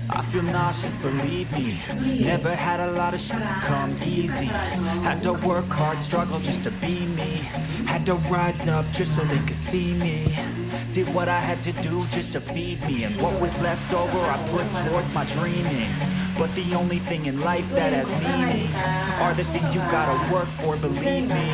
I feel nauseous, believe me. Never had a lot of shit come easy. Had to work hard, struggle just to be me. Had to rise up just so they could see me. Did what I had to do just to feed me. And what was left over I put towards my dreaming. But the only thing in life that has meaning are the things you gotta work for, believe me.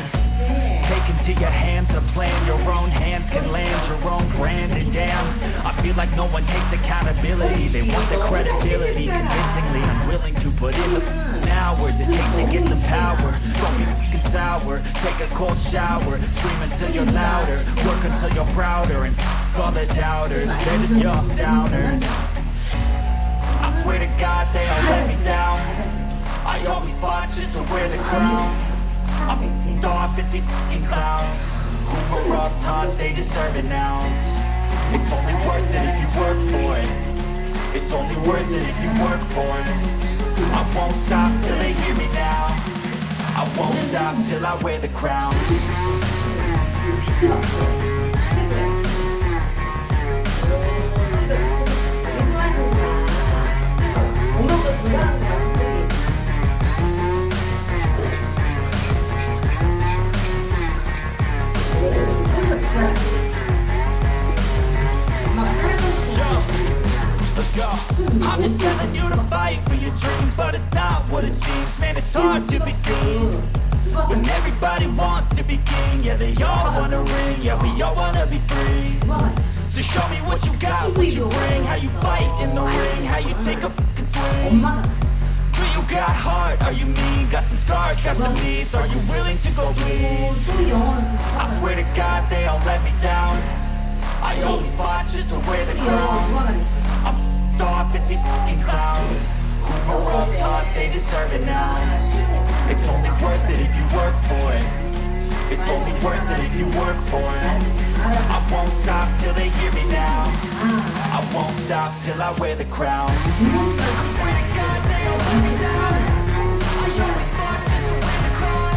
Take into your hands a plan. Your own hands can land your own brand. And damn, I feel like no one takes accountability. They want the credibility, convincingly unwilling to put in the hours it takes to get some power. Don't be fucking sour. Take a cold shower. Scream until you're louder. Work until you're prouder. And all the doubters, they're just young downers. I swear to God they all let me down. I always fought just to wear the crown. I'm off at these fucking clowns who were all taught they deserve an ounce. It's only worth it if you work for it. It's only worth it if you work for it. I won't stop till they hear me now. I won't stop till I wear the crown. Let's go. I'm just telling you to fight for your dreams, but it's not what it seems. Man, it's hard to be seen when everybody wants to be king. Yeah, they all wanna ring. Yeah, we all wanna be free. So show me what you got, what you bring. How you fight in the ring, how you take a fucking swing. Do you got heart? Are you mean? Got some scars, got some needs. Are you willing to go bleed? I swear to God they all let me down. I always fought just to wear the crown. I'm off at these fucking clowns who were all taught they deserve an ounce. It's only worth it if you work for it. It's only worth it if you work for it. I won't stop till they hear me now. I won't stop till I wear the crown. I swear to God they all let me down. I always fought just to wear the crown.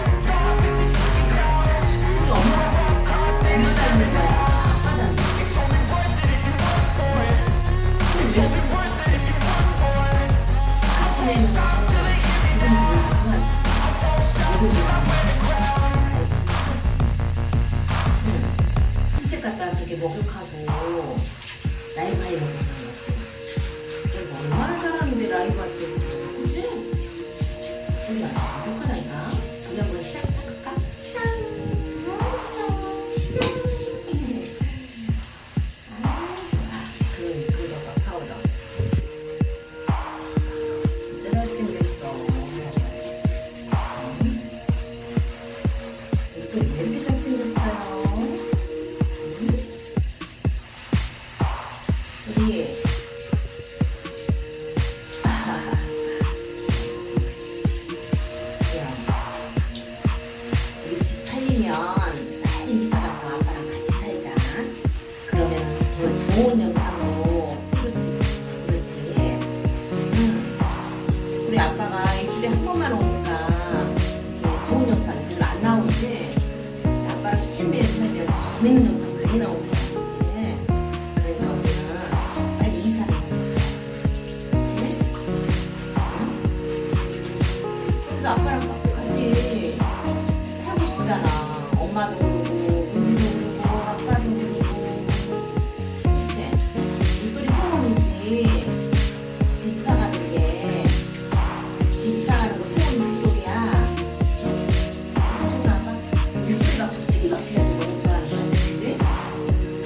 I'm off at these fucking clowns who were all taught they deserve an ounce. It's only worth it if you work for it. It's only worth it if you work for it. I won't stop till they hear me now. I won't stop till I wear the crown. 산책 갔다 와서 이렇게 목욕하고 라이브 하이 먹고 자는 거지. 얼마나 잘하는데 라이브 할 때, 그치? 우리 아주 완벽하다니까. 우리 한번 시작할까? 그거가 파우더. 진짜 잘생겼어. 또 이렇게 잘생겼어요. 우리 우리 집 팔리면 빨리 이사 가서 아빠랑 같이 살자. 그러면 더 좋은 영상으로 찍을 수 있고 그러지. 우리 아빠가 일주일에 한 번만 오니까 좋은 영상 별로 안 나오는데 아빠랑 힘내서 살면 재밌는 영상 많이 나오는 거야. 그치? 그래서 우리는 빨리 이사를 가자. 그치? 그래서 아빠랑 같이 살고 싶잖아. 엄마도 그러고 우리도 그러고 아빠도 그러고. 그치? 물소리 소문이지. 집 사가는 게 집 사가는 거 소문이 물소리야. 그쪽은 아빠 물소리가 북치기박치기 하는 거 너무 좋아하는 거 같아.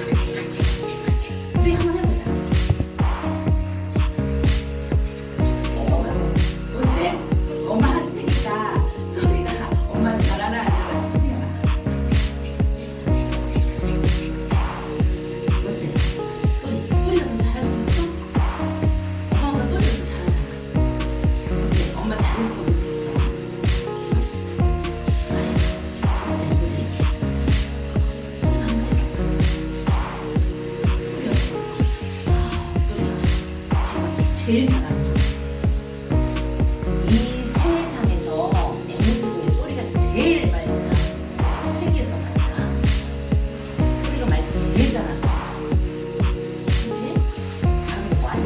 그치? 북치기박치기 우리 한번 해보자. 어때? 엄마 할 테니까 너희가 엄마 잘하나 안 잘하나 해봐. 어때? 똘이가 더 잘할 수 있어? 엄마보다 똘이가 더 잘하잖아. 어때? 엄마 잘했어 못했어? 제일 잘하는 거야. 이 세상에서 앵무새 중에 똘이가 제일 말 잘하는 거야. 세계에서 말이야. 똘이가 말 제일 잘하는 거야. 그치? 다음에 완전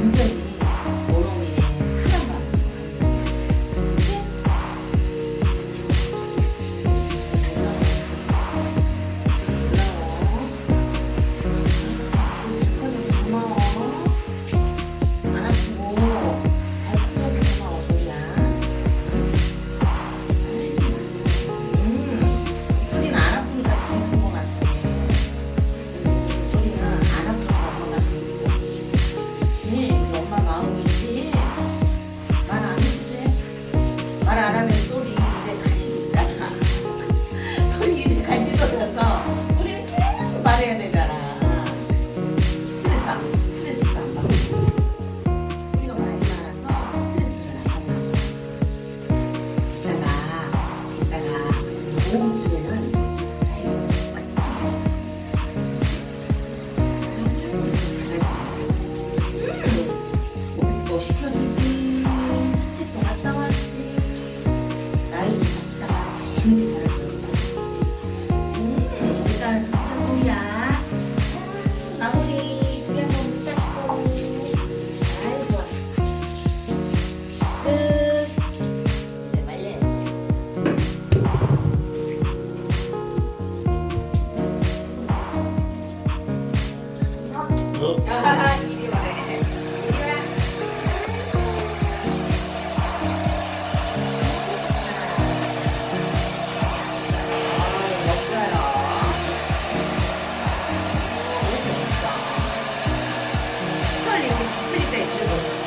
여기 프리즈에 찍어 멋있어.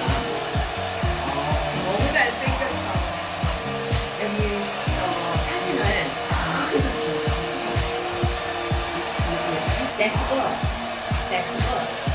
너무 잘생겼어. 여기 사진을 That's good. That's good.